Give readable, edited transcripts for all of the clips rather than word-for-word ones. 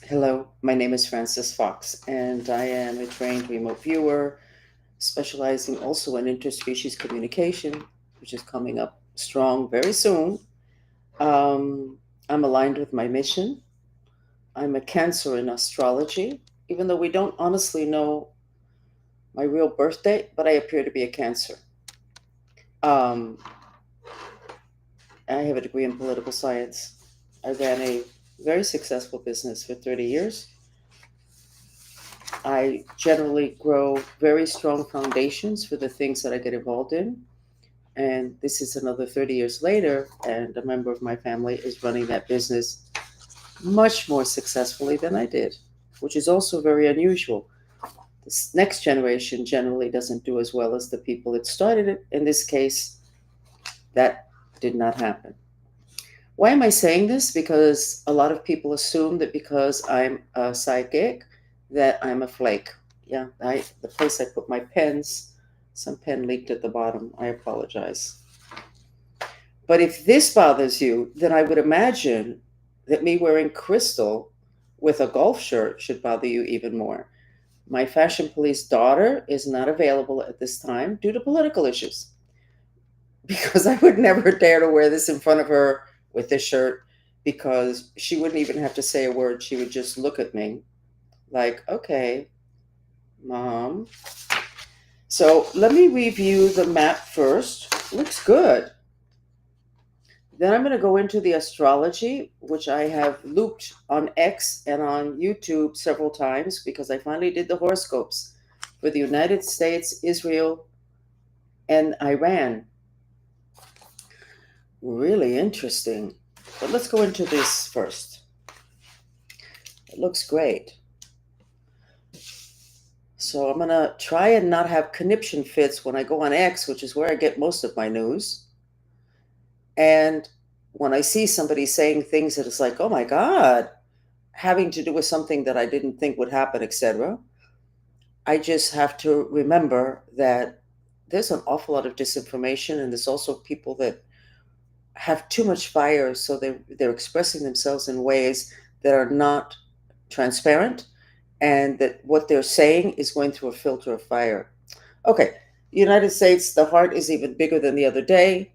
Hello, my name is Frances Fox, and I am a trained remote viewer, specializing also in interspecies communication, which is coming up strong very soon. Um, I'm aligned with my mission. I'm a Cancer in astrology, even though we don't honestly know my real birth date, but I appear to be a Cancer. Um, I have a degree in political science. I ran a very successful business for 30 years. I generally grow very strong foundations for the things that I get involved in. And this is another 30 years later, and a member of my family is running that business much more successfully than I did, which is also very unusual. This next generation generally doesn't do as well as the people that started it. In this case, that did not happen. Why am I saying this? Because a lot of people assume that because I'm a psychic, that I'm a flake. Yeah, the place I put my pens, some pen leaked at the bottom. I apologize. But if this bothers you, then I would imagine that me wearing crystal with a golf shirt should bother you even more. My fashion police daughter is not available at this time due to political issues because I would never dare to wear this in front of her with this shirt because she wouldn't even have to say a word. She would just look at me like, okay, mom. So let me review the map first. Looks good. Then I'm going to go into the astrology, which I have looped on X and on YouTube several times because I finally did the horoscopes for the United States, Israel, and Iran. Really interesting. But let's go into this first. It looks great. So I'm going to try and not have conniption fits when I go on X, which is where I get most of my news. And when I see somebody saying things that it's like, oh my God, having to do with something that I didn't think would happen, etc., I just have to remember that there's an awful lot of disinformation, and there's also people that have too much fire, so they're expressing themselves in ways that are not transparent, and that what they're saying is going through a filter of fire. Okay, United States, the heart is even bigger than the other day.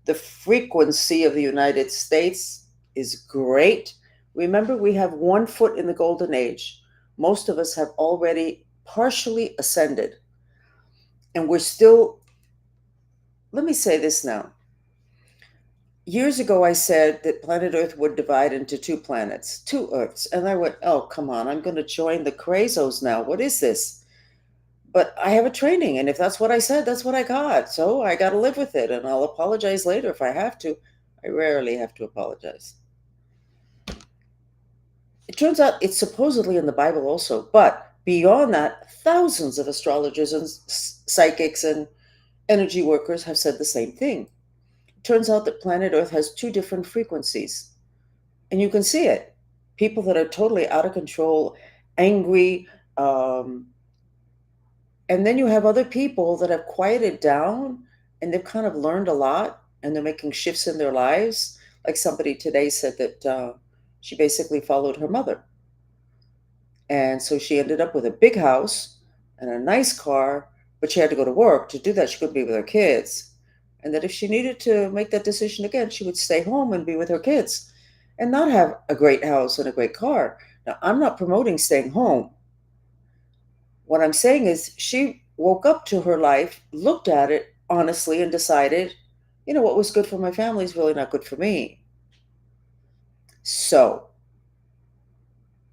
The frequency of the United States is great. Remember, we have 1 foot in the golden age. Most of us have already partially ascended. And we're still, let me say this now. Years ago, I said that planet Earth would divide into two planets, two Earths. And I went, oh, come on, I'm going to join the crazos now. What is this? But I have a training. And if that's what I said, that's what I got. So I got to live with it. And I'll apologize later if I have to. I rarely have to apologize. It turns out it's supposedly in the Bible also, but beyond that, thousands of astrologers and psychics and energy workers have said the same thing. It turns out that planet Earth has two different frequencies, and you can see it. People that are totally out of control, angry, um, and then you have other people that have quieted down and they've kind of learned a lot and they're making shifts in their lives. Like somebody today said that she basically followed her mother. And so she ended up with a big house and a nice car, but she had to go to work. To do that, she couldn't be with her kids. And that if she needed to make that decision again, she would stay home and be with her kids and not have a great house and a great car. Now, I'm not promoting staying home. What I'm saying is she woke up to her life, looked at it honestly, and decided, what was good for my family is really not good for me. So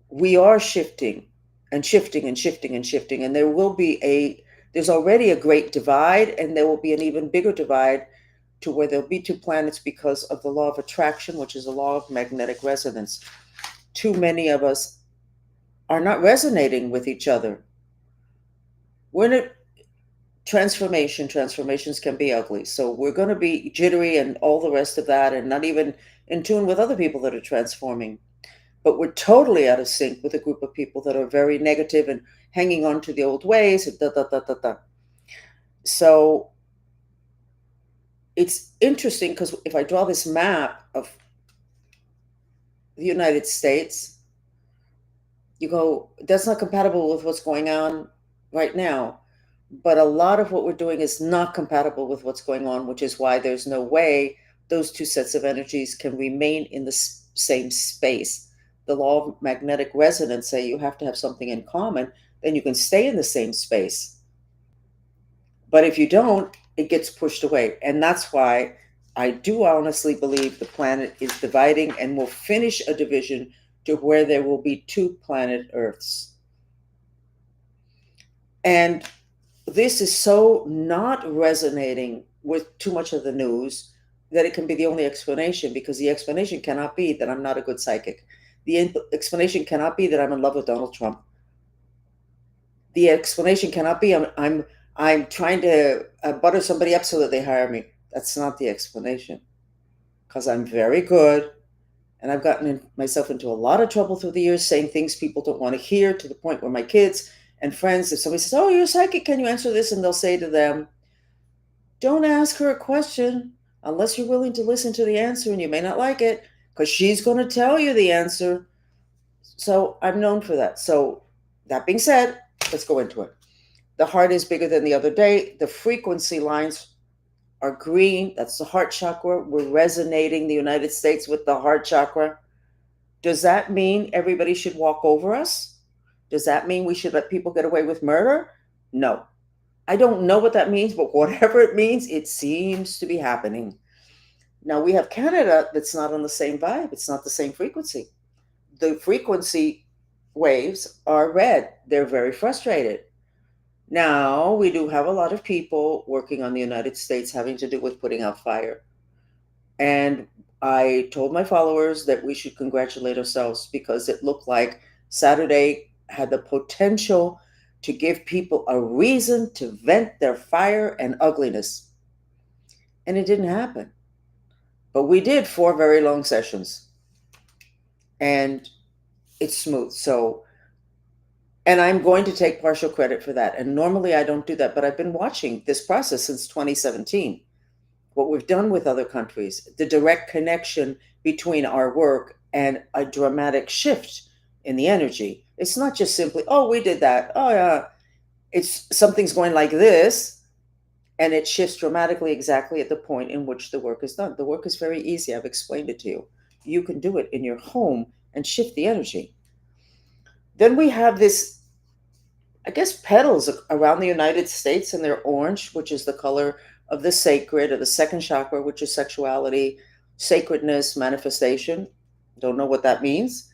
we are shifting and shifting and shifting and shifting, and there's already a great divide, and there will be an even bigger divide to where there'll be two planets because of the law of attraction, which is a law of magnetic resonance. Too many of us are not resonating with each other. We're in a transformation. Transformations can be ugly, so we're going to be jittery and all the rest of that, and not even in tune with other people that are transforming. But we're totally out of sync with a group of people that are very negative and hanging on to the old ways. And da, da, da, da, da. So it's interesting because if I draw this map of the United States, You go, that's not compatible with what's going on right now. But a lot of what we're doing is not compatible with what's going on, which is why there's no way those two sets of energies can remain in the same space. The law of magnetic resonance say you have to have something in common, then you can stay in the same space. But if you don't, it gets pushed away. And that's why I do honestly believe the planet is dividing and will finish a division to where there will be two planet Earths. And this is so not resonating with too much of the news that it can be the only explanation, because the explanation cannot be that I'm not a good psychic. The explanation cannot be that I'm in love with Donald Trump. The explanation cannot be I'm trying to butter somebody up so that they hire me. That's not the explanation, because I'm very good and I've gotten myself into a lot of trouble through the years saying things people don't want to hear, to the point where my kids and friends, if somebody says, "Oh, you're a psychic, can you answer this?" and they'll say to them, "Don't ask her a question unless you're willing to listen to the answer, and you may not like it because she's going to tell you the answer." So I'm known for that. So, that being said, let's go into it. The heart is bigger than the other day. The frequency lines are green. That's the heart chakra. We're resonating the United States with the heart chakra. Does that mean everybody should walk over us? Does that mean we should let people get away with murder? No. I don't know what that means, but whatever it means, it seems to be happening. Now we have Canada that's not on the same vibe. It's not the same frequency. The frequency waves are red. They're very frustrated. Now we do have a lot of people working on the United States having to do with putting out fire. And I told my followers that we should congratulate ourselves, because it looked like Saturday had the potential to give people a reason to vent their fire and ugliness. And it didn't happen. But we did 4 very long sessions. And it's smooth. So, and I'm going to take partial credit for that. And normally I don't do that, but I've been watching this process since 2017. What we've done with other countries, the direct connection between our work and a dramatic shift in the energy. It's not just simply, oh, we did that. Oh, yeah. It's something's going like this, and it shifts dramatically exactly at the point in which the work is done. The work is very easy. I've explained it to you. You can do it in your home and shift the energy. Then we have this, I guess, petals around the United States, and they're orange, which is the color of the sacred, or the second chakra, which is sexuality, sacredness, manifestation. Don't know what that means.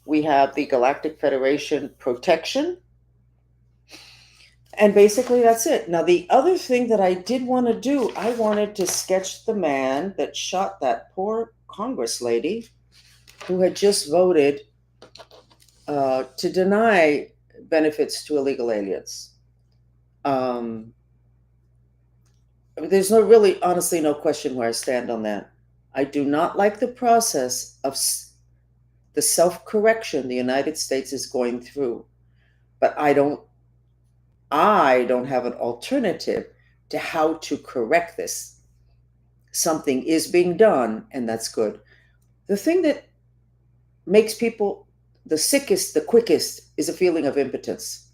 We have the Galactic Federation protection. And basically, that's it. Now, the other thing that I did want to do, I wanted to sketch the man that shot that poor Congress lady who had just voted to deny benefits to illegal aliens. Um, there's no really, honestly, no question where I stand on that. I do not like the process of the self correction the United States is going through, but I don't have an alternative to how to correct this. Something is being done, and that's good. The thing that makes people the sickest, the quickest, is a feeling of impotence.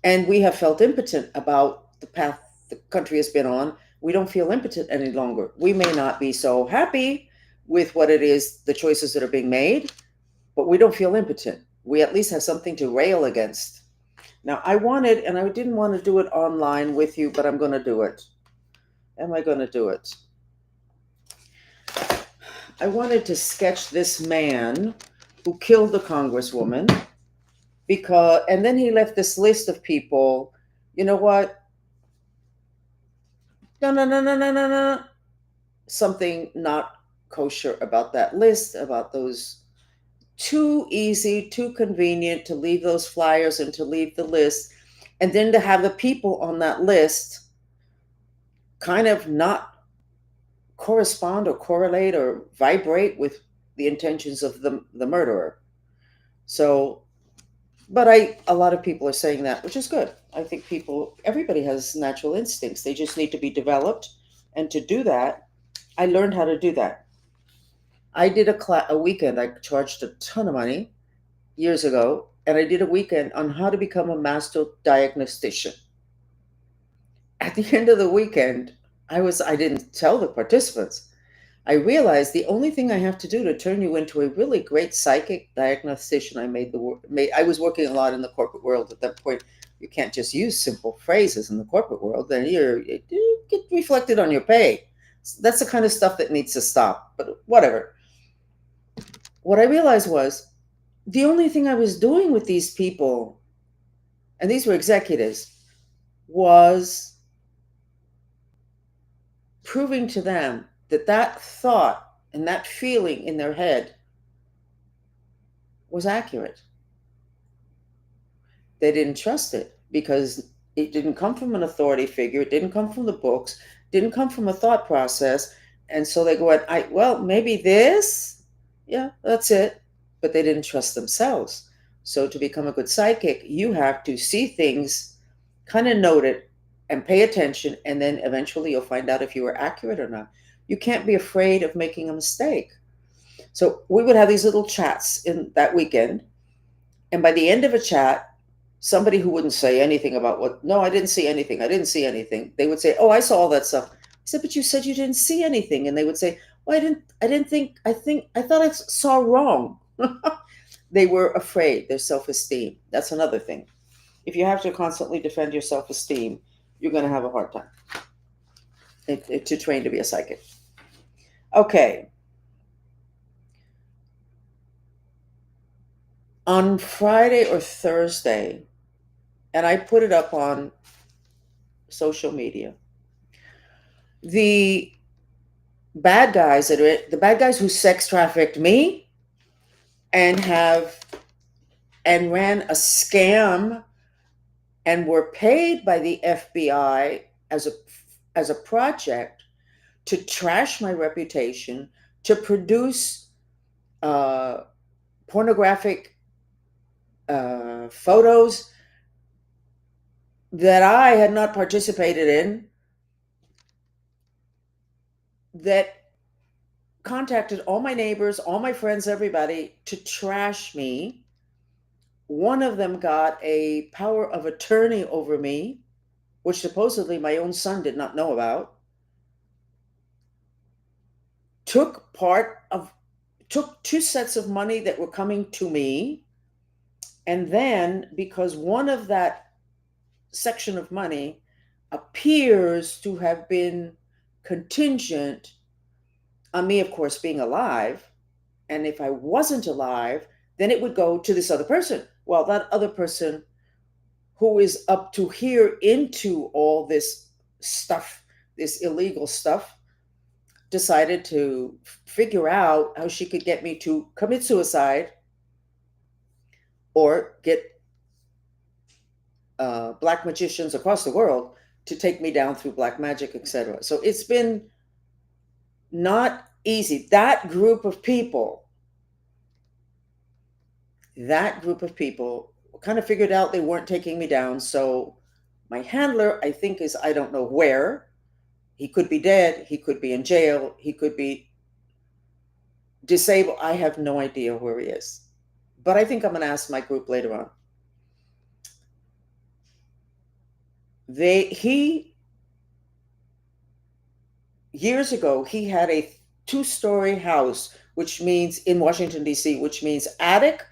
And we have felt impotent about the path the country has been on. We don't feel impotent any longer. We may not be so happy with what it is, the choices that are being made, but we don't feel impotent. We at least have something to rail against. Now, I wanted, and I didn't want to do it online with you, but I'm going to do it. Am I going to do it? I wanted to sketch this man who killed the congresswoman, because, and then he left this list of people. You know what? No, no, no, no, no, no, no. Something not kosher about that list, about those. Too easy, too convenient to leave those flyers and to leave the list, and then to have the people on that list kind of not correspond or correlate or vibrate with the intentions of the murderer. So, but a lot of people are saying that, which is good. I think everybody has natural instincts. They just need to be developed. And to do that, I learned how to do that. I did a weekend. I charged a ton of money. years ago, and I did a weekend on how to become a master diagnostician. At the end of the weekend, I didn't tell the participants. I realized the only thing I have to do to turn you into a really great psychic diagnostician. I was working a lot in the corporate world at that point. You can't just use simple phrases in the corporate world. Then you get reflected on your pay. That's the kind of stuff that needs to stop. But whatever. What I realized was the only thing I was doing with these people, and these were executives, was proving to them that that thought and that feeling in their head was accurate. They didn't trust it because it didn't come from an authority figure, it didn't come from the books, didn't come from a thought process. And so they go, well, maybe this, yeah, that's it. But they didn't trust themselves. So to become a good psychic, you have to see things, kind of note it, and pay attention, and then eventually you'll find out if you were accurate or not. You can't be afraid of making a mistake. So we would have these little chats in that weekend, and by the end of a chat, somebody who wouldn't say anything about no, I didn't see anything. I didn't see anything. They would say, oh, I saw all that stuff. I said, but you said you didn't see anything. And they would say, well, I thought I saw wrong. They were afraid, their self-esteem. That's another thing. If you have to constantly defend your self-esteem, you're going to have a hard time to train to be a psychic. Okay. On Friday or Thursday, and I put it up on social media, the the bad guys who sex trafficked me and ran a scam and were paid by the FBI as a project to trash my reputation, to produce pornographic photos that I had not participated in, that contacted all my neighbors, all my friends, everybody to trash me. One of them got a power of attorney over me, which supposedly my own son did not know about. Took two sets of money that were coming to me. And then, because one of that section of money appears to have been contingent on me, of course, being alive, and if I wasn't alive, then it would go to this other person. Well, that other person, who is up to here into all this stuff, this illegal stuff, decided to figure out how she could get me to commit suicide or get black magicians across the world to take me down through black magic, etc. So it's been not easy. That group of people kind of figured out they weren't taking me down. So my handler, I think, is, I don't know where. He could be dead. He could be in jail. He could be disabled. I have no idea where he is. But I think I'm going to ask my group later on. Years ago, he had a 2-story house, which means, in Washington, D.C., which means attic,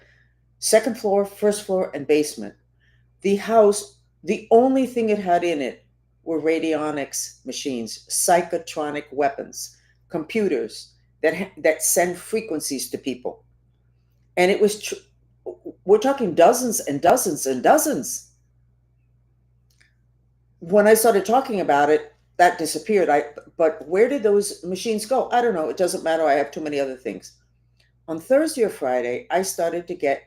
second floor, first floor, and basement. The house, the only thing it had in it were radionics machines, psychotronic weapons, computers that send frequencies to people. And it was, we're talking dozens and dozens and dozens. When I started talking about it, that disappeared. But where did those machines go? I don't know. It doesn't matter. I have too many other things. On Thursday or Friday, I started to get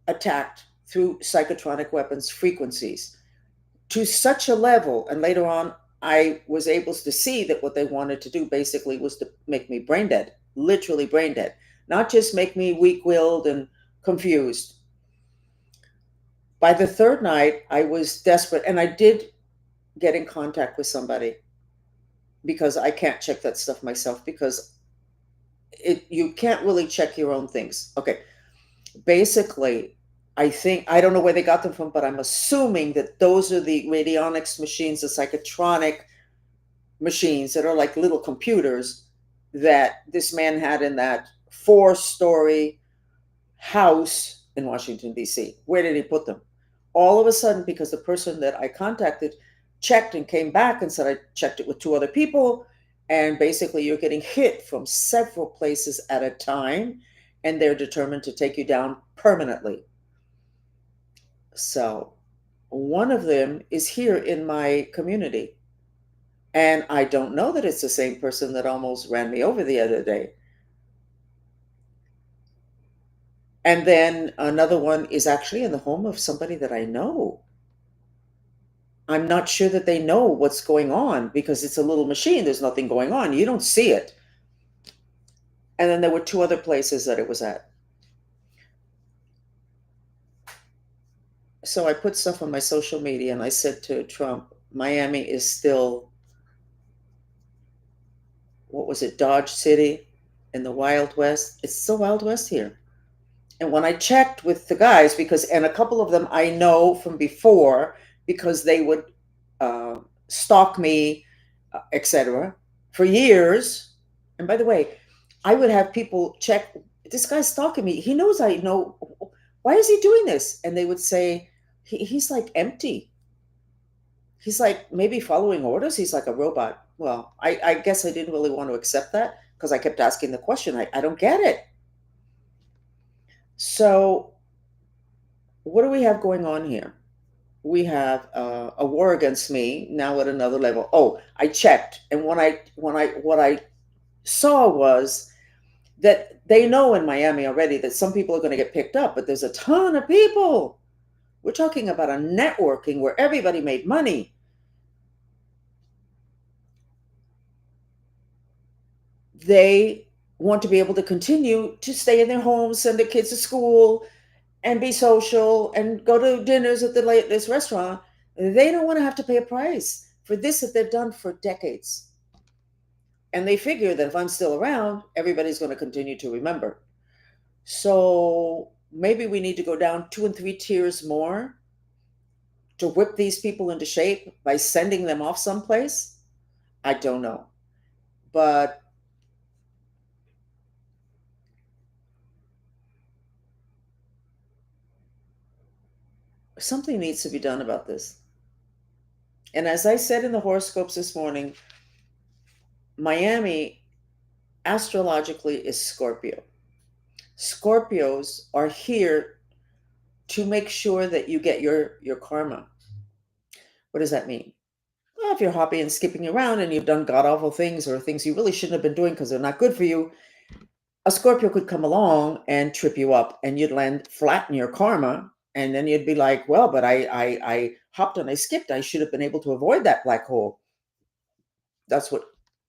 attacked through psychotronic weapons frequencies to such a level. And later on, I was able to see that what they wanted to do basically was to make me brain dead, literally brain dead, not just make me weak-willed and confused. By the third night, I was desperate, and I did get in contact with somebody, because I can't check that stuff myself, because you can't really check your own things. Okay. basically, I think, I don't know where they got them from, but I'm assuming that those are the radionics machines, the psychotronic machines that are like little computers that this man had in that 4-story house in Washington, D.C. Where did he put them? All of a sudden, because the person that I contacted checked and came back and said, I checked it with 2 other people. And basically, you're getting hit from several places at a time, and they're determined to take you down permanently. So, one of them is here in my community. And I don't know that it's the same person that almost ran me over the other day. And then another one is actually in the home of somebody that I know. I'm not sure that they know what's going on because it's a little machine. There's nothing going on. You don't see it. And then there were 2 other places that it was at. So I put stuff on my social media and I said to Trump, Miami is still, what was it, Dodge City in the Wild West? It's the Wild West here. And when I checked with the guys, because, and a couple of them I know from before, because they would uh, stalk me, etc., for years. And by the way, I would have people check, this guy's stalking me. He knows I know. Why is he doing this? And they would say, he's like empty. He's like maybe following orders. He's like a robot. Well, I guess I didn't really want to accept that because I kept asking the question. I don't get it. So, what do we have going on here? We have a war against me now at another level. Oh, I checked, and what I saw was that they know in Miami already that some people are going to get picked up, but there's a ton of people. We're talking about a networking where everybody made money. They want to be able to continue to stay in their homes, send their kids to school, and be social and go to dinners at this restaurant. They don't want to have to pay a price for this that they've done for decades. And they figure that if I'm still around, everybody's going to continue to remember. So maybe we need to go down 2 and 3 tiers more to whip these people into shape by sending them off someplace. I don't know. But something needs to be done about this. And as I said in the horoscopes this morning, Miami astrologically is Scorpio. Scorpios are here to make sure that you get your karma. What does that mean? Well, if you're hopping and skipping around and you've done god awful things or things you really shouldn't have been doing because they're not good for you, a Scorpio could come along and trip you up and you'd land flat in your karma. And then you'd be like, well, but I hopped and I skipped. I should have been able to avoid that black hole. That's what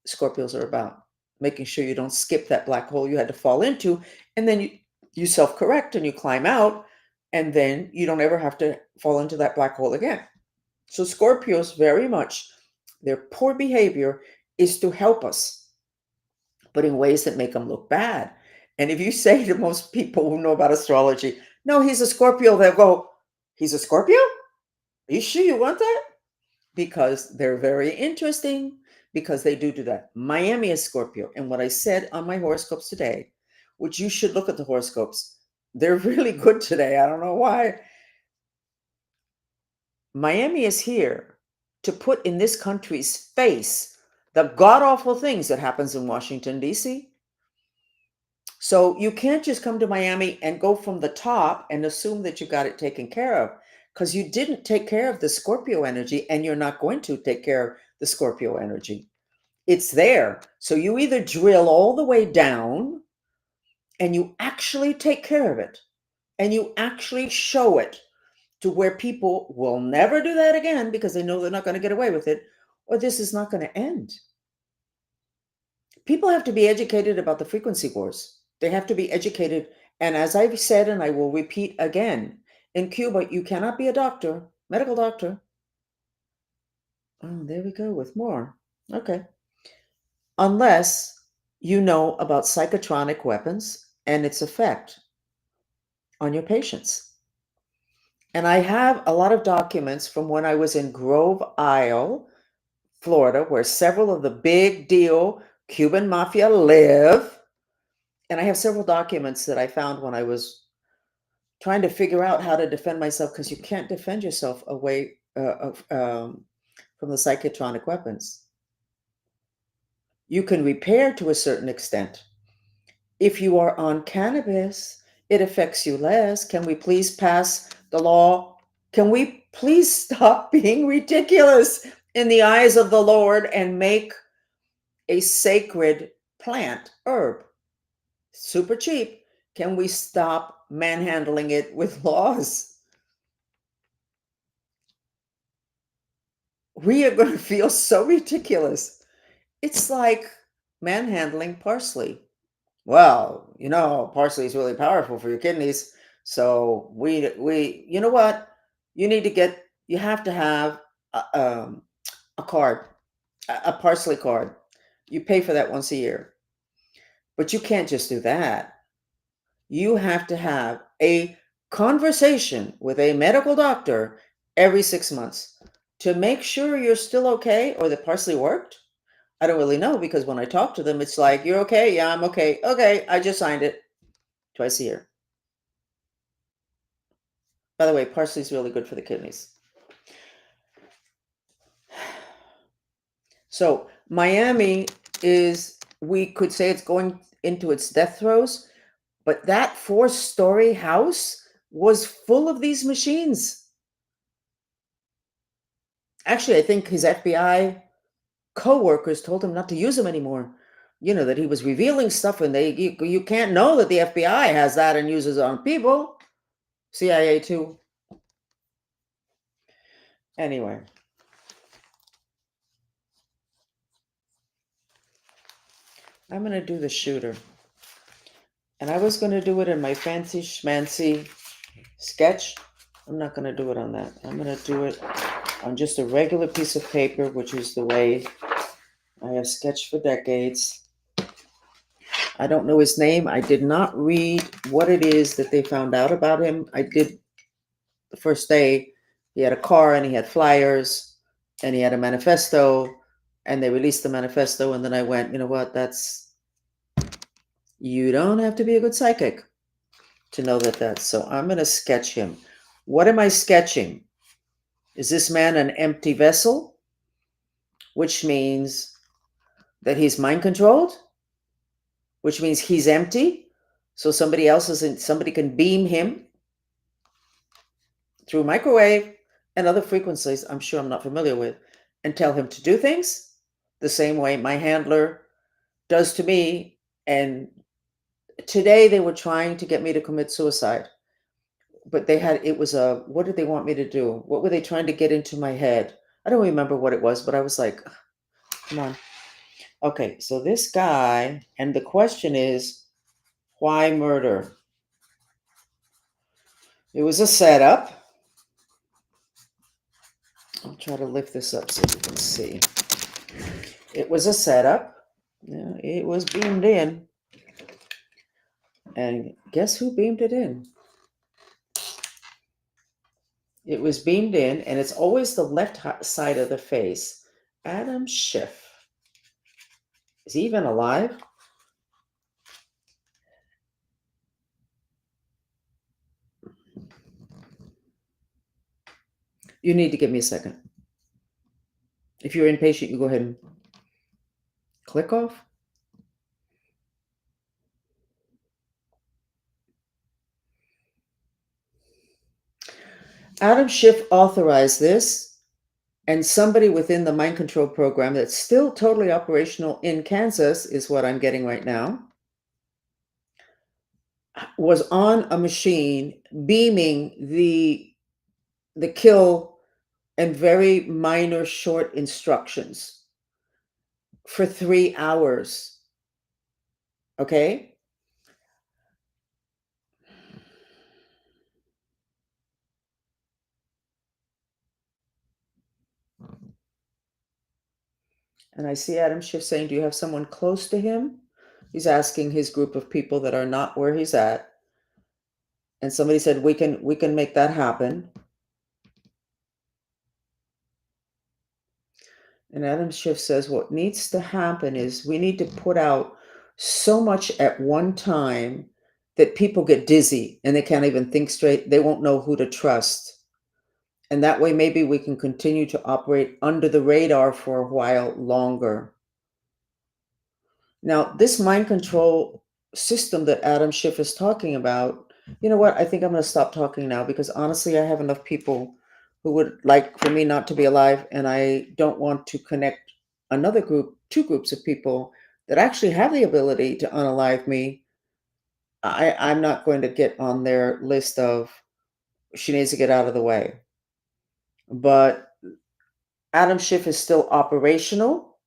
Scorpios are about, making sure you don't skip that black hole you had to fall into. And then you self-correct and you climb out. And then you don't ever have to fall into that black hole again. So Scorpios very much, their poor behavior is to help us, but in ways that make them look bad. And if you say to most people who know about astrology, no, he's a Scorpio, they'll go, he's a Scorpio? Are you sure you want that? Because they're very interesting, because they do that. Miami is Scorpio. And what I said on my horoscopes today, which you should look at the horoscopes, they're really good today. I don't know why. Miami is here to put in this country's face the god awful things that happens in Washington, D.C. So you can't just come to Miami and go from the top and assume that you got it taken care of, because you didn't take care of the Scorpio energy and you're not going to take care of the Scorpio energy. It's there. So you either drill all the way down and you actually take care of it and you actually show it to where people will never do that again because they know they're not going to get away with it, or this is not going to end. People have to be educated about the frequency wars. They have to be educated. And as I've said, and I will repeat again, in Cuba, you cannot be a doctor, medical doctor. Oh, there we go with more. Okay. Unless you know about psychotronic weapons and its effect. on your patients. And I have a lot of documents from when I was in Grove Isle, Florida, where several of the big deal Cuban mafia live. And I have several documents that I found when I was trying to figure out how to defend myself, because you can't defend yourself away from the psychotronic weapons. You can repair to a certain extent. If you are on cannabis, it affects you less. Can we please pass the law? Can we please stop being ridiculous in the eyes of the Lord and make a sacred plant, herb, super cheap? Can we stop manhandling it with laws? We are going to feel so ridiculous. It's like manhandling parsley. Well, parsley is really powerful for your kidneys. So you know what? You have to have a card, a parsley card. You pay for that once a year. But you can't just do that. You have to have a conversation with a medical doctor every 6 months to make sure you're still okay or the parsley worked. I don't really know, because when I talk to them, it's like, you're okay? Yeah, I'm okay. Okay, I just signed it. Twice a year. By the way, parsley is really good for the kidneys. So Miami we could say it's going into its death throes, but that 4-story house was full of these machines. Actually, I think his FBI co-workers told him not to use them anymore. That he was revealing stuff, and you can't know that the FBI has that and uses it on people. CIA too. Anyway, I'm going to do the shooter. And I was going to do it in my fancy schmancy sketch. I'm not going to do it on that. I'm going to do it on just a regular piece of paper, which is the way I have sketched for decades. I don't know his name. I did not read what it is that they found out about him. I did the first day. He had a car and he had flyers and he had a manifesto, and they released the manifesto. And then I went, you know what? You don't have to be a good psychic to know that's so. I'm going to sketch him. What am I sketching? Is this man an empty vessel? Which means that he's mind controlled, which means he's empty. So somebody can beam him through microwave and other frequencies I'm sure I'm not familiar with, and tell him to do things the same way my handler does to me. And today they were trying to get me to commit suicide, but what did they want me to do? What were they trying to get into my head? I don't remember what it was, but I was like, come on. Okay, so this guy, and the question is, why murder? It was a setup. I'll try to lift this up so you can see. It was a setup. Yeah, it was beamed in. And guess who beamed it in? It was beamed in, and it's always the left side of the face. Adam Schiff. Is he even alive? You need to give me a second. If you're impatient, you go ahead and click off. Adam Schiff authorized this, and somebody within the mind control program that's still totally operational in Kansas, is what I'm getting right now, was on a machine beaming the kill and very minor short instructions for 3 hours. Okay? And I see Adam Schiff saying, do you have someone close to him? He's asking his group of people that are not where he's at. And somebody said we can make that happen. And Adam Schiff says what needs to happen is we need to put out so much at one time that people get dizzy and they can't even think straight. They won't know who to trust. And that way, maybe we can continue to operate under the radar for a while longer. Now, this mind control system that Adam Schiff is talking about, you know what? I think I'm going to stop talking now because honestly, I have enough people who would like for me not to be alive, and I don't want to connect another group, two groups of people that actually have the ability to unalive me. I'm not going to get on their list of she needs to get out of the way. But Adam Schiff is still operational,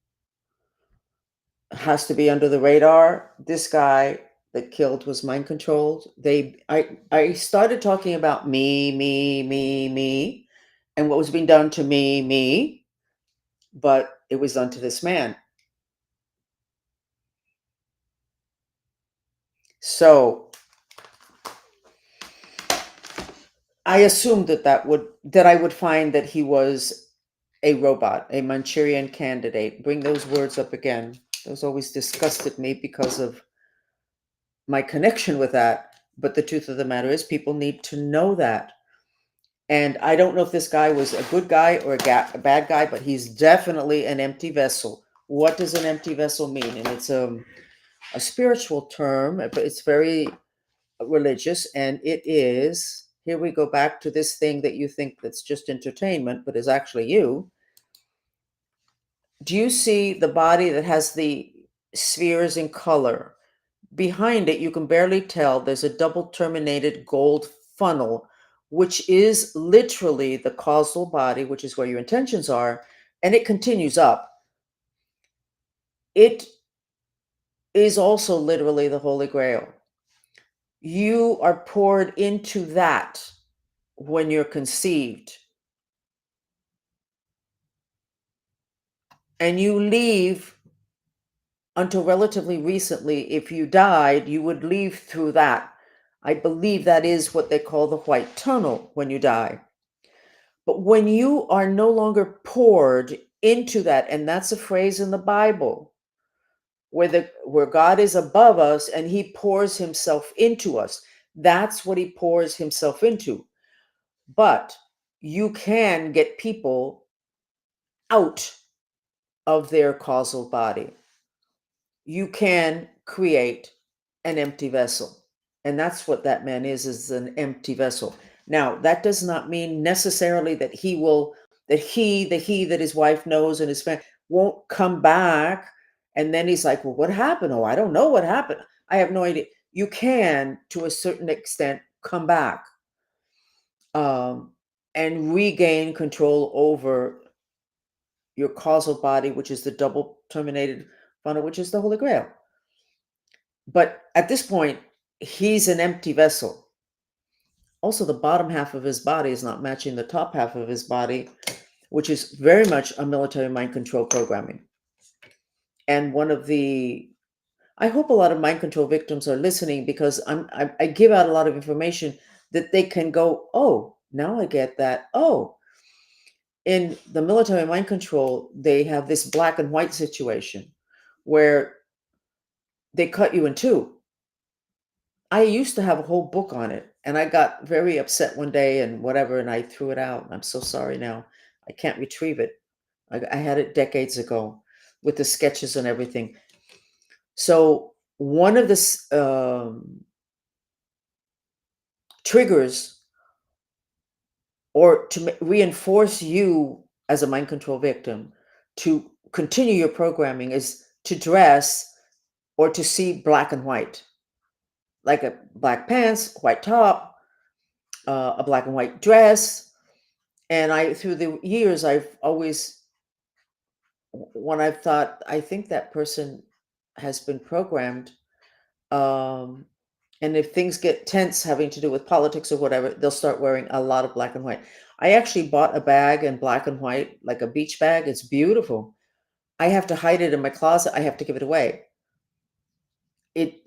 has to be under the radar. This guy that killed was mind controlled. I started talking about me, and what was being done to me, but it was done to this man. So I assumed that I would find that he was a robot, a Manchurian candidate. Bring those words up again. Those always disgusted me because of my connection with that. But the truth of the matter is, people need to know that. And I don't know if this guy was a good guy or a bad guy, but he's definitely an empty vessel. What does an empty vessel mean? And it's a spiritual term, but it's very religious. And it is, here we go back to this thing that you think that's just entertainment, but is actually you. Do you see the body that has the spheres in color? Behind it, you can barely tell there's a double terminated gold funnel, which is literally the causal body, which is where your intentions are, and it continues up. It is also literally the Holy Grail. You are poured into that when you're conceived, and you leave until relatively recently. If you died, you would leave through that. I believe that is what they call the white tunnel when you die. But when you are no longer poured into that, and that's a phrase in the Bible, where God is above us and he pours himself into us. That's what he pours himself into. But you can get people out of their causal body. You can create an empty vessel. And that's what that man is an empty vessel. Now, that does not mean necessarily that he that his wife knows and his family won't come back. And then he's like, well, what happened? Oh, I don't know what happened. I have no idea. You can, to a certain extent, come back um, and regain control over your causal body, which is the double terminated funnel, which is the Holy Grail. But at this point, he's an empty vessel. Also, the bottom half of his body is not matching the top half of his body, which is very much a military mind control programming. And I hope a lot of mind control victims are listening because I give out a lot of information that they can go, oh, now I get that. Oh, in the military mind control, they have this black and white situation where they cut you in two. I used to have a whole book on it, and I got very upset one day and whatever, and I threw it out. I'm so sorry now. I can't retrieve it. I had it decades ago with the sketches and everything. So one of the triggers, or to reinforce you as a mind control victim to continue your programming, is to dress or to see black and white, like a black pants, white top, a black and white dress. And through the years, I've always, when I've thought, I think that person has been programmed. Um, and if things get tense having to do with politics or whatever, they'll start wearing a lot of black and white. I actually bought a bag in black and white, like a beach bag. It's beautiful. I have to hide it in my closet. I have to give it away.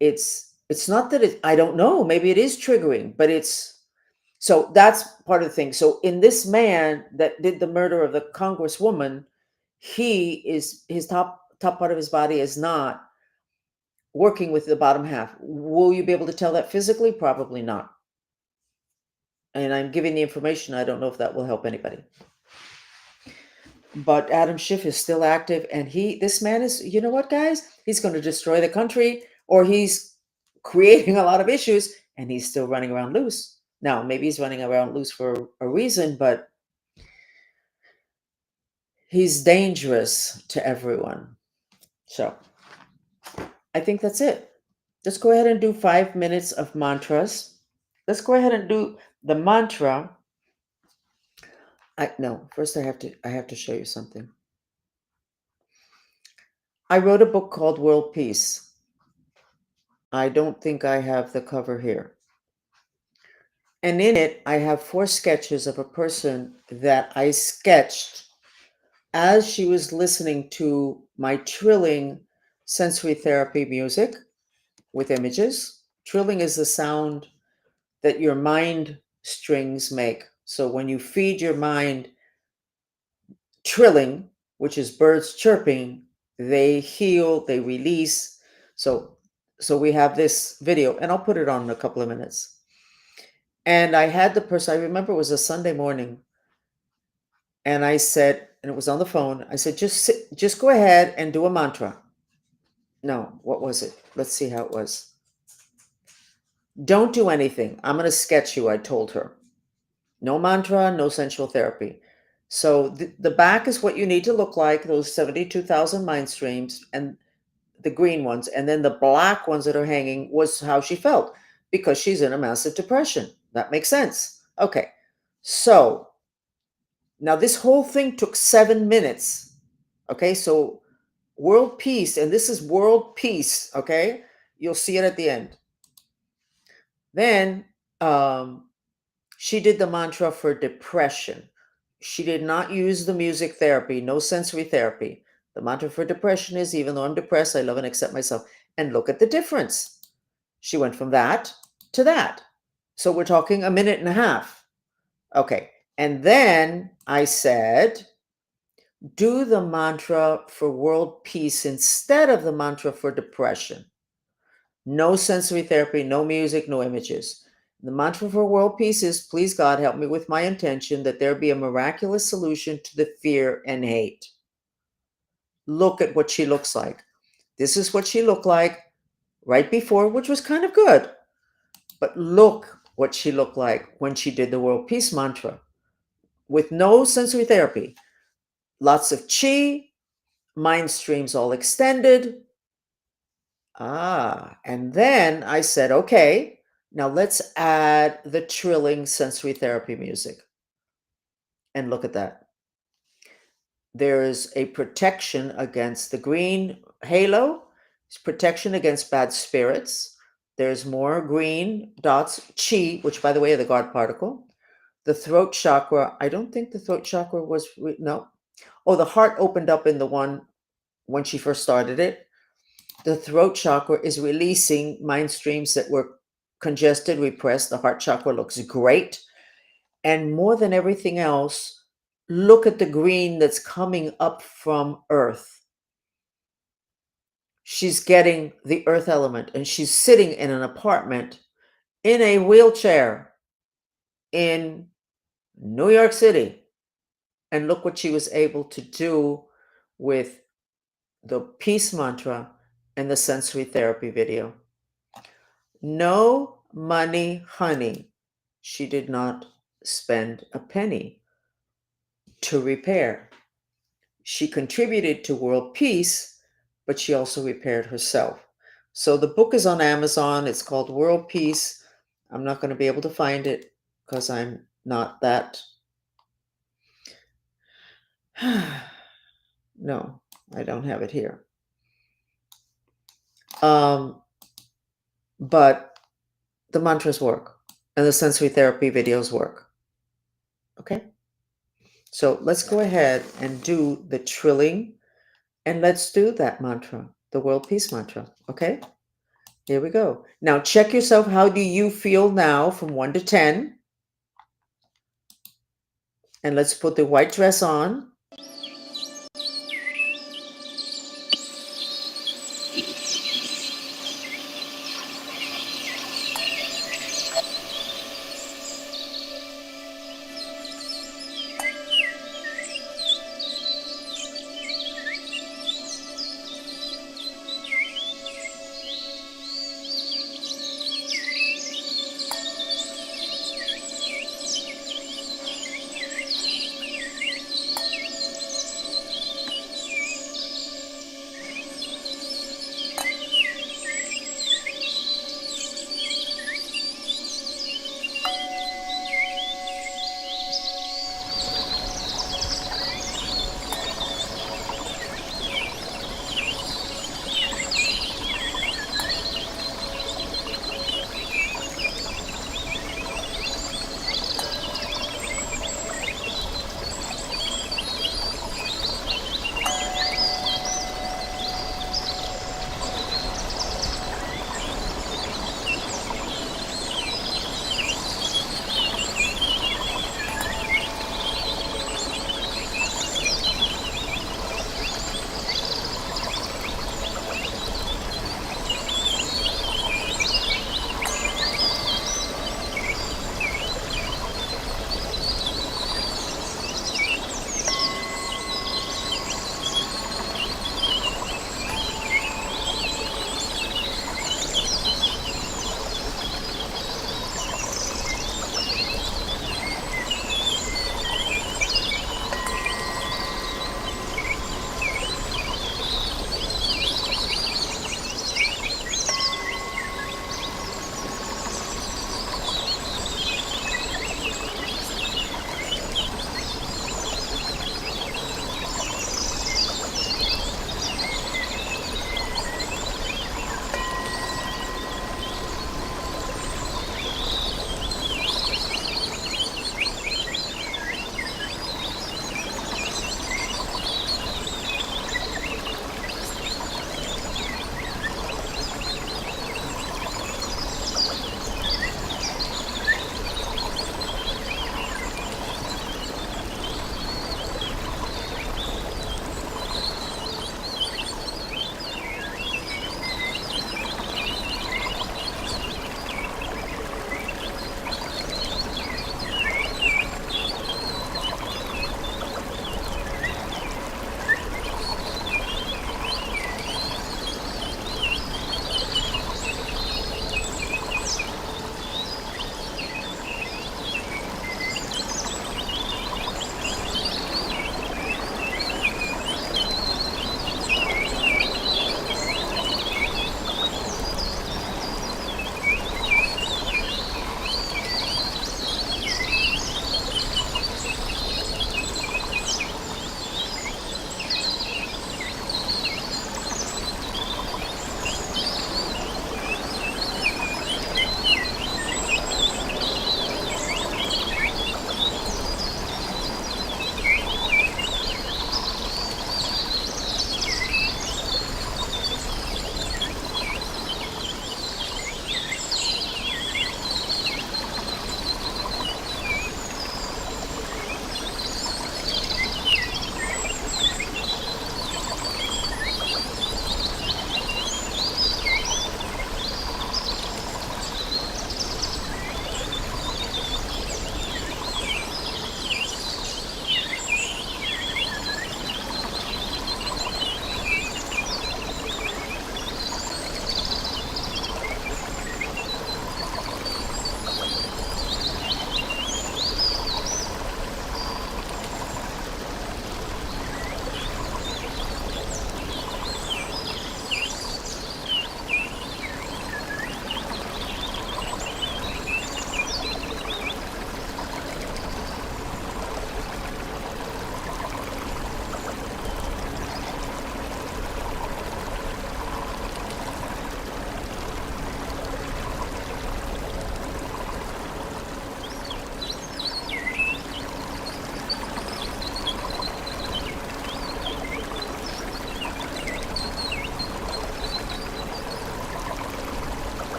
It's It's not that I don't know, maybe it is triggering, but so that's part of the thing. So in this man that did the murder of the congresswoman, his top part of his body is not working with the bottom half. Will you be able to tell that physically? Probably not. And I'm giving the information. I don't know if that will help anybody. But Adam Schiff is still active, and this man is, you know what, guys? He's going to destroy the country, or he's creating a lot of issues, and he's still running around loose. Now, maybe he's running around loose for a reason, but he's dangerous to everyone. So I think that's it. Let's go ahead and do 5 minutes of mantras. Let's go ahead and do the mantra. No, first I have to show you something. I wrote a book called World Peace. I don't think I have the cover here. And in it, I have 4 sketches of a person that I sketched as she was listening to my trilling sensory therapy music with images. Trilling is the sound that your mind strings make. So when you feed your mind trilling, which is birds chirping, they heal, they release. So we have this video, and I'll put it on in a couple of minutes. And I had the person, I remember it was a Sunday morning, and I said, and it was on the phone, I said, just go ahead and do a mantra. No, what was it? Let's see how it was. Don't do anything. I'm going to sketch you, I told her. No mantra, no sensual therapy. So the back is what you need to look like, those 72,000 mind streams, and the green ones. And then the black ones that are hanging was how she felt, because she's in a massive depression. That makes sense. Okay. So now this whole thing took 7 minutes. Okay. So world peace, and this is world peace. Okay. You'll see it at the end. Then she did the mantra for depression. She did not use the music therapy, no sensory therapy. The mantra for depression is, even though I'm depressed, I love and accept myself. And look at the difference. She went from that to that. So we're talking a minute and a half. Okay. And then I said, do the mantra for world peace instead of the mantra for depression. No sensory therapy, no music, no images. The mantra for world peace is, please God, help me with my intention that there be a miraculous solution to the fear and hate. Look at what she looks like. This is what she looked like right before, which was kind of good. But look what she looked like when she did the world peace mantra with no sensory therapy. Lots of chi, mind streams all extended. And then I said, okay, now let's add the trilling sensory therapy music. And look at that. There's a protection against the green halo. It's protection against bad spirits. There's more green dots, chi, which by the way are the God particle. The throat chakra, I don't think the throat chakra was, no. Oh, the heart opened up in the one when she first started it. The throat chakra is releasing mind streams that were congested, repressed. The heart chakra looks great. And more than everything else, look at the green that's coming up from earth. She's getting the earth element, and she's sitting in an apartment in a wheelchair in New York City. And look what she was able to do with the peace mantra and the sensory therapy video. No money, honey. She did not spend a penny to repair. She contributed to world peace, but she also repaired herself. So the book is on Amazon. It's called World Peace. I'm not going to be able to find it because I'm not that. No, I don't have it here. But the mantras work and the sensory therapy videos work. Okay. So let's go ahead and do the trilling, and let's do that mantra, the world peace mantra. Okay. Here we go. Now check yourself. How do you feel now from 1 to 10? And let's put the white dress on.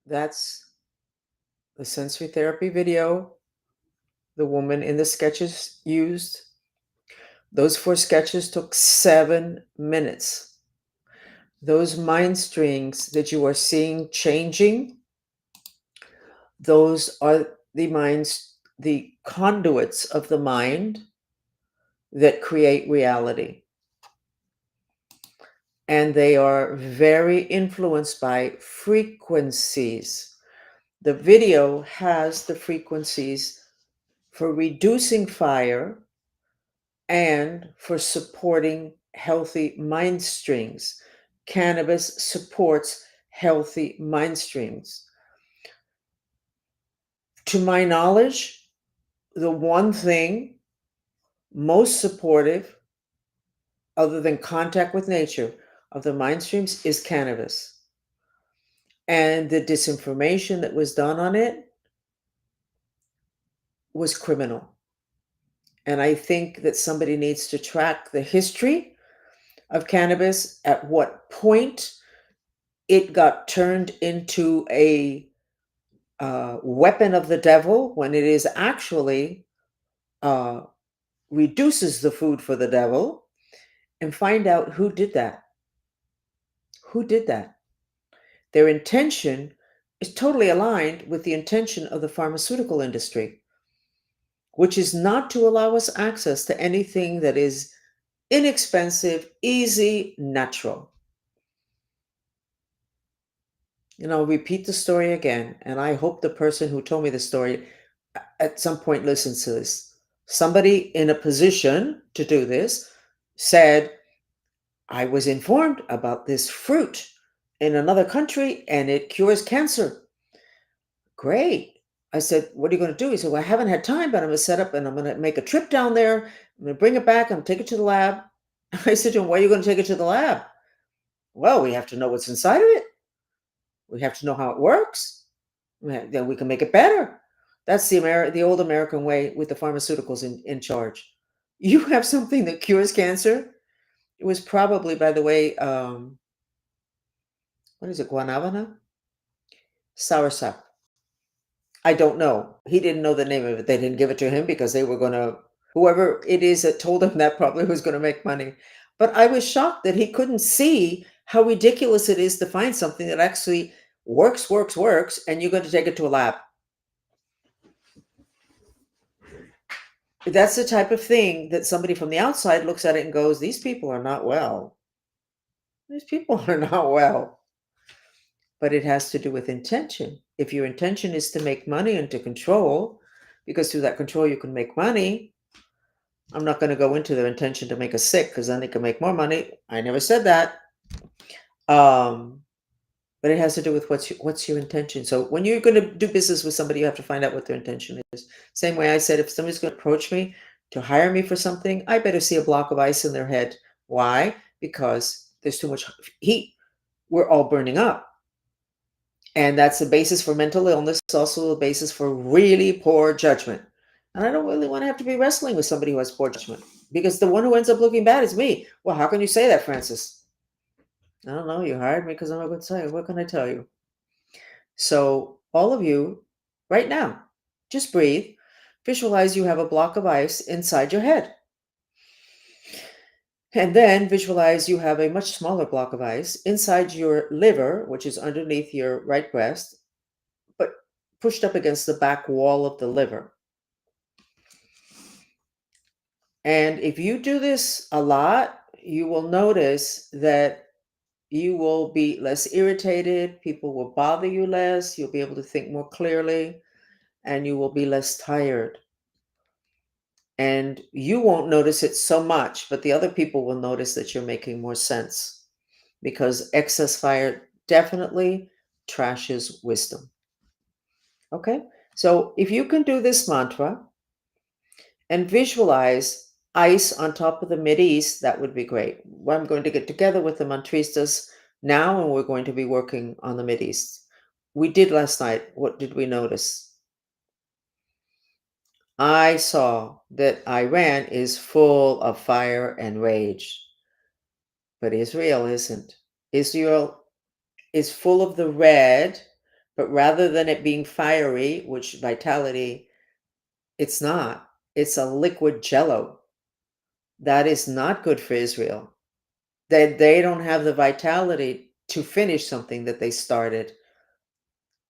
That's the sensory therapy video the woman in the sketches used. Those 4 sketches took 7 minutes. Those mind strings that you are seeing changing, those are the conduits of the mind that create reality. And they are very influenced by frequencies. The video has the frequencies for reducing fire and for supporting healthy mind strings. Cannabis supports healthy mind strings. To my knowledge, the one thing most supportive, other than contact with nature, of the mind streams is cannabis. And the disinformation that was done on it was criminal. And I think that somebody needs to track the history of cannabis, at what point it got turned into a weapon of the devil when it is actually uh, reduces the food for the devil, and find out who did that. Who did that? Their intention is totally aligned with the intention of the pharmaceutical industry, which is not to allow us access to anything that is inexpensive, easy, natural. I'll repeat the story again, and I hope the person who told me the story at some point listens to this. Somebody in a position to do this said, I was informed about this fruit in another country and it cures cancer. Great. I said, what are you going to do? He said, well, I haven't had time, but I'm going to set up and I'm going to make a trip down there. I'm going to bring it back. I'm going to take it to the lab. I said to him, why are you going to take it to the lab? Well, we have to know what's inside of it. We have to know how it works. Then we can make it better. That's the old American way with the pharmaceuticals in charge. You have something that cures cancer. It was probably, by the way, what is it, guanabana? Soursop. I don't know. He didn't know the name of it. They didn't give it to him because they were going to, whoever it is that told him that probably was going to make money. But I was shocked that he couldn't see how ridiculous it is to find something that actually works, and you're going to take it to a lab. That's the type of thing that somebody from the outside looks at it and goes, these people are not well. These people are not well. But it has to do with intention. If your intention is to make money and to control, because through that control you can make money, I'm not going to go into their intention to make us sick because then they can make more money. I never said that. Um, but it has to do with what's your intention. So when you're going to do business with somebody, you have to find out what their intention is. Same way I said, if somebody's going to approach me to hire me for something, I better see a block of ice in their head. Why? Because there's too much heat. We're all burning up. And that's the basis for mental illness, also the basis for really poor judgment. And I don't really want to have to be wrestling with somebody who has poor judgment, because the one who ends up looking bad is me. Well, how can you say that, Francis? I don't know. You hired me because I'm a good singer. What can I tell you? So, all of you, right now, just breathe. Visualize you have a block of ice inside your head. And then visualize you have a much smaller block of ice inside your liver, which is underneath your right breast, but pushed up against the back wall of the liver. And if you do this a lot, you will notice that you will be less irritated, people will bother you less, you'll be able to think more clearly, and you will be less tired. And you won't notice it so much, but the other people will notice that you're making more sense, because excess fire definitely trashes wisdom. Okay? So if you can do this mantra and visualize ice on top of the Mideast, that would be great. Well, I'm going to get together with the mantristas now, and we're going to be working on the Mideast. We did last night. What did we notice? I saw that Iran is full of fire and rage, but Israel isn't. Israel is full of the red But rather than it being fiery, which vitality, it's not. It's a liquid jello. That is not good for Israel. They don't have the vitality to finish something that they started.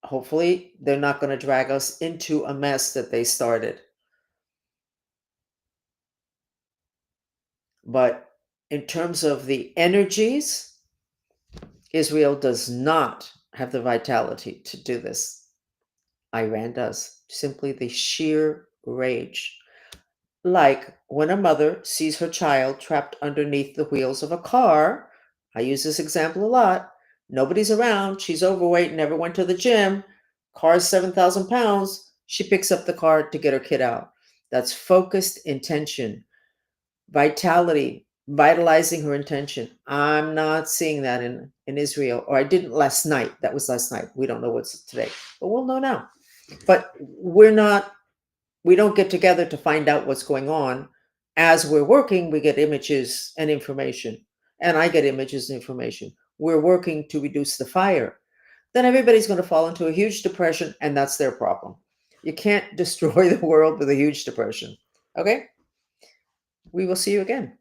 Hopefully, they're not going to drag us into a mess that they started. But in terms of the energies, Israel does not have the vitality to do this. Iran does. Simply the sheer rage. Like when a mother sees her child trapped underneath the wheels of a car. I use this example a lot. Nobody's around. She's overweight, never went to the gym. Car's 7,000 pounds. She picks up the car to get her kid out. That's focused intention, vitality, vitalizing her intention. I'm not seeing that in Israel, or I didn't last night. That was last night. We don't know what's today, but we'll know now. But we don't get together to find out what's going on. As we're working, we get images and information, and I get images and information. We're working to reduce the fire. Then everybody's going to fall into a huge depression, and that's their problem. You can't destroy the world with a huge depression. Okay? We will see you again.